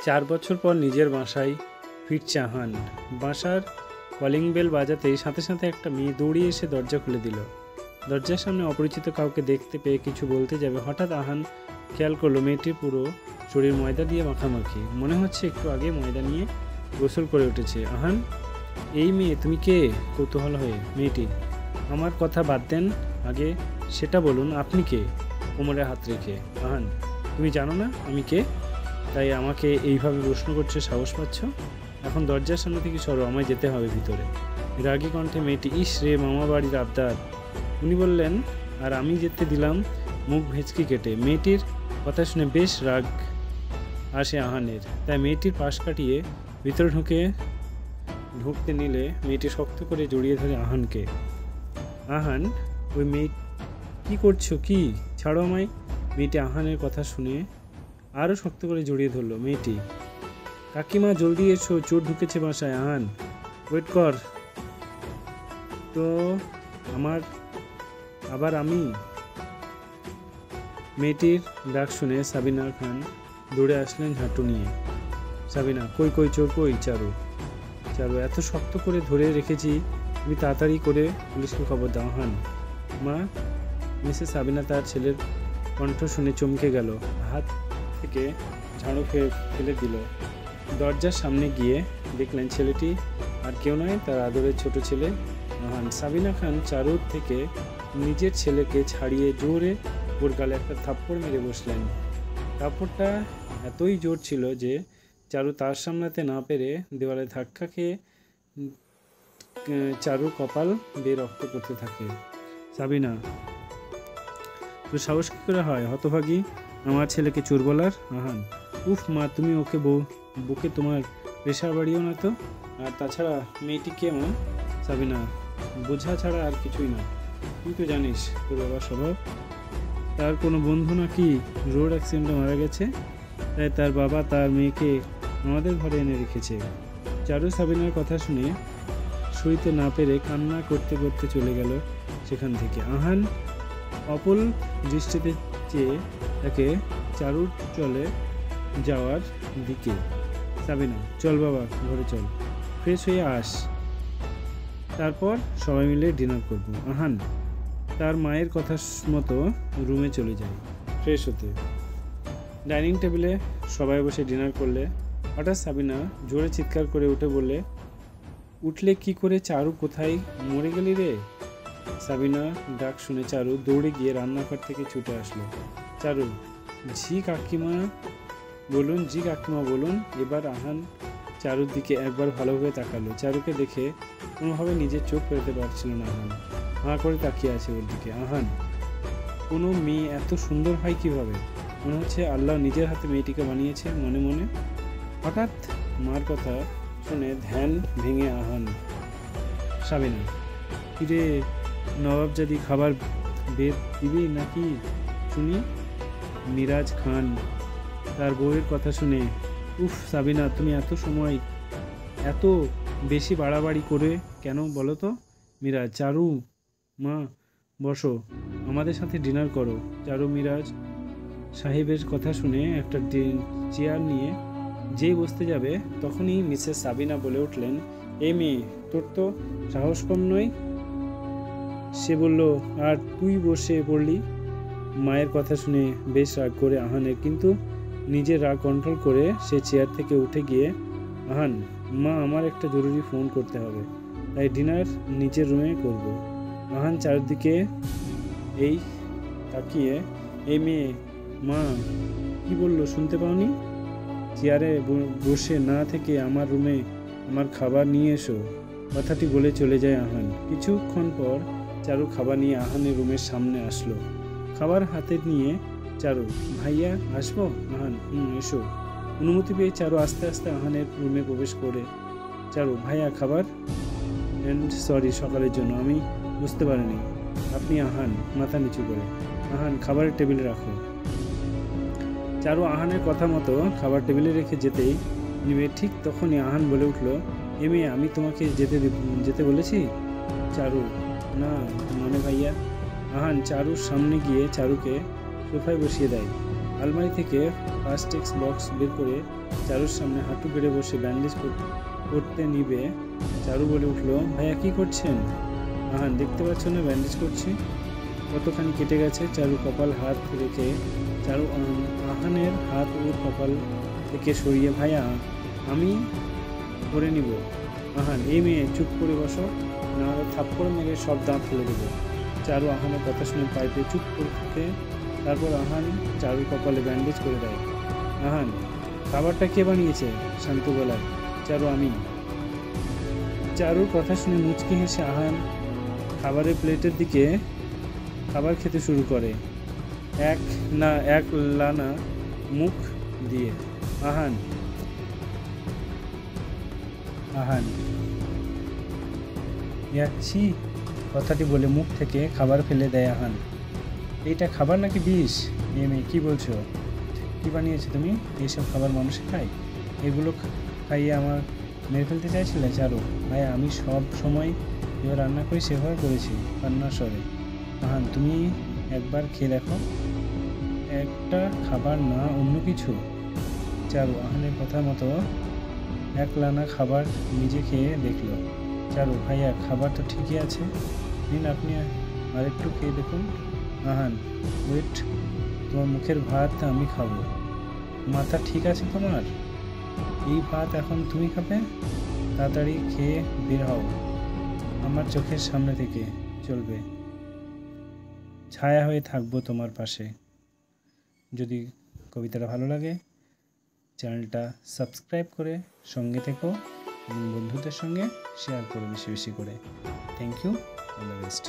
4 বছর পর নিজের বাসায় ফিরছে আহান। বাসার কলিং বেল বাজাতেই সাথে সাথে একটা মেয়ে দৌড়িয়ে এসে দরজা খুলে দিল। দরজার সামনে অপরিচিত কাউকে দেখতে পেয়ে কিছু বলতে যাবে, হঠাৎ আহান খেয়াল করলো মেয়েটির পুরো শরীর ময়দা দিয়ে মাখামাখি। মনে হচ্ছে একটু আগে ময়দা নিয়ে গোসল করে উঠেছে। আহান, এই মেয়ে তুমি কে? কৌতূহল হয়ে মেয়েটি। আমার কথা বাদ দেন, আগে সেটা বলুন আপনি কে? কোমরে হাত রেখে। আহান, তুমি জানো না আমি কে? তাই আমাকে এইভাবে প্রশ্ন করছে, সাহস পাচ্ছ? এখন দরজার সামনে থেকে সরো, আমায় যেতে হবে ভিতরে। রাগী কণ্ঠে মেয়েটি। ইস রে, মামা বাড়ির আবদার। উনি বললেন আর আমি যেতে দিলাম মুখ ভেঁচকি কেটে। মেয়েটির কথা শুনে বেশ রাগ আসে আহানের, তাই মেয়েটির পাশ কাটিয়ে ভিতরে ঢুকতে নিলে মেয়েটি শক্ত করে জড়িয়ে ধরে আহানকে। আহান, ওই মেয়ে কী করছো? কি ছাড়ো আমায়। মেয়েটি আহানের কথা শুনে আরও শক্ত করে জড়িয়ে ধরল। মেয়েটি। কাকিমা জলদি এসো, চোর ঢুকেছে বাসায়। আহান, ওয়েট কর তো, আবার আমি। মেয়েটির ডাক শুনে সাবিনা খান দৌড়ে আসলেন হাঁটু নিয়ে। সাবিনা, কই কই চোর কই? চারু, এত শক্ত করে ধরে রেখেছি, তুমি তাড়াতাড়ি করে পুলিশকে খবর দাও। আহান, মা। মিসেস সাবিনা তার ছেলের কণ্ঠ শুনে চমকে গেল, হাত থেকে ঝাড়ু ফেলে দিল। দরজার সামনে গিয়ে দেখলেন ছেলেটি আর কেউ নয়, তার আদরের ছোট ছেলে আহান। সাবিনা খান চারুর থেকে নিজের ছেলেকে ছাড়িয়ে জোরে ওর গালে একটা থাপ্পড় মেরে বসলেন। থাপ্পড়টা এতই জোর ছিল যে চারু তার সামলাতে না পেরে দেওয়ালে ধাক্কা খেয়ে চারুর কপাল বেয়ে রক্ত করতে থাকে। সাবিনা, তো সাহস কী করে হয় হতভাগী আমার ছেলেকে চোর বলার? আহান, উফ মা, তুমি ওকে বুকে তোমার প্রেশার বাড়িও না তো। আর তাছাড়া মেয়েটি কে মা? সাবিনা, বোঝা ছাড়া আর কিছুই না। তুই তো জানিস তোর বাবার স্বভাব। তার কোনো বন্ধু নাকি রোড অ্যাক্সিডেন্টে মারা গেছে, তাই তার বাবা তার মেয়েকে আমাদের ঘরে এনে রেখেছে। চারু সাবিনার কথা শুনে সইতে না পেরে কান্না করতে করতে চলে গেল সেখান থেকে। আহান অপল দৃষ্টিতে চেয়ে তাকে চারুর চলে যাওয়ার দিকে। সাবিনা, চল বাবা, ঘরে চল, ফ্রেশ হয়ে আস, তারপর সবাই মিলে ডিনার করব। আহান তার মায়ের কথা মতো রুমে চলে যায় ফ্রেশ হতে। ডাইনিং টেবিলে সবাই বসে ডিনার করলে হঠাৎ সাবিনা জোরে চিৎকার করে বললে, উঠলে কি করে? চারু কোথায়? মরে গেলি রে? সাবিনা ডাক শুনে চারু দৌড়ে গিয়ে রান্নাঘর থেকে ছুটে আসলো। চারু, জি কাকিমা বলুন। এবার আহান চারুর দিকে একবার ভালোভাবে তাকালো। চারুকে দেখে কোনোভাবে নিজের চোখ ফেরাতে পারছিল না আহান। হাঁ করে তাকিয়ে আছে ওর দিকে। আহান, কোনো মেয়ে এত সুন্দর হয় কিভাবে? মনে হচ্ছে আল্লাহ নিজের হাতে মেয়েটিকে বানিয়েছে। মনে মনে হঠাৎ মার কথা শুনে ধ্যান ভেঙে আহান। সাবিনা, কিরে নবাবজাদি, খাবার বের দিবি নাকি শুনি? মিরাজ খান তার বউয়ের কথা শুনে, উফ সাবিনা, তুমি এত সময় এত বেশি বাড়াবাড়ি করে কেন বলো তো? মিরাজ, চারু মা বসো, আমাদের সাথে ডিনার করো। চারু মিরাজ সাহেবের কথা শুনে একটা চেয়ার নিয়ে যেই বসতে যাবে তখনই মিসেস সাবিনা বলে উঠলেন, এই মেয়ে, তোর তো সাহস কম নয়। সে বলল, আর তুই বসে পড়লি? মায়ের কথা শুনে বেশ রাগ করে আহানের, কিন্তু নিজের রাগ কন্ট্রোল করে সে চেয়ার থেকে উঠে গিয়ে, আহান মা, আমার একটা জরুরি ফোন করতে হবে, তাই ডিনার নিজের রুমে করব। আহান চারদিকে এই তাকিয়ে, এই মেয়ে, মা কি বললো শুনতে পাওনি? চেয়ারে বসে না থেকে আমার রুমে আমার খাবার নিয়ে এসো, কথাটি বলে চলে যায় আহান। কিছুক্ষণ পর চারু খাবার নিয়ে আহানের রুমের সামনে আসলো। খাবার হাতে নিয়ে চারু, ভাইয়া আসবো? আহান, এসো। অনুমতি পেয়ে চারু আস্তে আস্তে আহানের রুমে প্রবেশ করে, চারু, ভাইয়া খাবার? সরি সকালের জন্য, আমি বুঝতে পারিনি। আপনি? আহান মাথা নিচু করে। আহান, খাবারের টেবিলে রাখো। চারু আহানের কথা মতো খাবার টেবিলে রেখে যেতেই নিবে, ঠিক তখনই আহান বলে উঠল, এ মেয়ে, আমি তোমাকে যেতে বলেছি? চারু, না মানে ভাইয়া। আহান চারুর সামনে গিয়ে চারুকে সোফায় বসিয়ে দেয়। আলমারি থেকে ফার্স্ট এক্স বক্স বের করে চারুর সামনে হাঁটু গেড়ে বসে ব্যান্ডেজ করতে নিবে। চারু বলে উঠল, ভাইয়া কি করছেন? আহান, দেখতে পাচ্ছ না ব্যান্ডেজ করছি, কতখানি কেটে গেছে। চারু কপাল হাত রেখে আহানের হাত ওর কপাল থেকে সরিয়ে, ভাইয়া আমি করে নিব। আহান, এই মেয়ে চুপ করে বসো, নাহলে থাপ্পড় মেরে সব দাঁত ফেলে দেবো। চারু আহানের কথা শুনে পাইপে চুপ করে থাকে। তারপর আহান চারুর কপালে ব্যান্ডেজ করে দেয়। আহান, খাবারটা কে বানিয়েছে? শান্ত গলায়। চারু, আমি। চারুর কথা শুনে মুচকি হেসে আহান খাবারের প্লেটের দিকে খাবার খেতে শুরু করে, এক লানা মুখ দিয়ে। আহান যাচ্ছি কথাটি বলে মুখ থেকে খাবার ফেলে দেয় আহান। এইটা খাবার নাকি বিষ? মেয়ে কি বলছো? কি বানিয়েছো তুমি? এইসব খাবার মানুষে খায়? এগুলো খাইয়ে আমার মেরে ফেলতে চাইছিলে? চারু, ভাই আমি সব সময় যেভাবে রান্না করি সেভাবে করেছি, রান্নার স্বরে। আহান, তুমি একবার খেয়ে দেখো, একটা খাবার না অন্য কিছু। চারু আহানের কথা মতো এক লানা খাবার নিজে খেয়ে দেখল। চারু, ভাইয়া খাবার তো ঠিকই আছে, নিন আপনি আরেকটু খেয়ে দেখুন। আহান, ওয়েট, তোমার মুখের ভাত আমি খাবো। মাথা ঠিক আছে তোমার? এই ভাত এখন তুমি খাবে? তাড়াতাড়ি খেয়ে বের হও আমার চোখের সামনে থেকে, চলবে? ছায়া হয়ে থাকবো তোমার পাশে। যদি কবিতাটা ভালো লাগে চ্যানেলটা সাবস্ক্রাইব করে সঙ্গে থেকো এবং বন্ধুদের সঙ্গে শেয়ার করো বেশি বেশি করে। Thank you, all the best.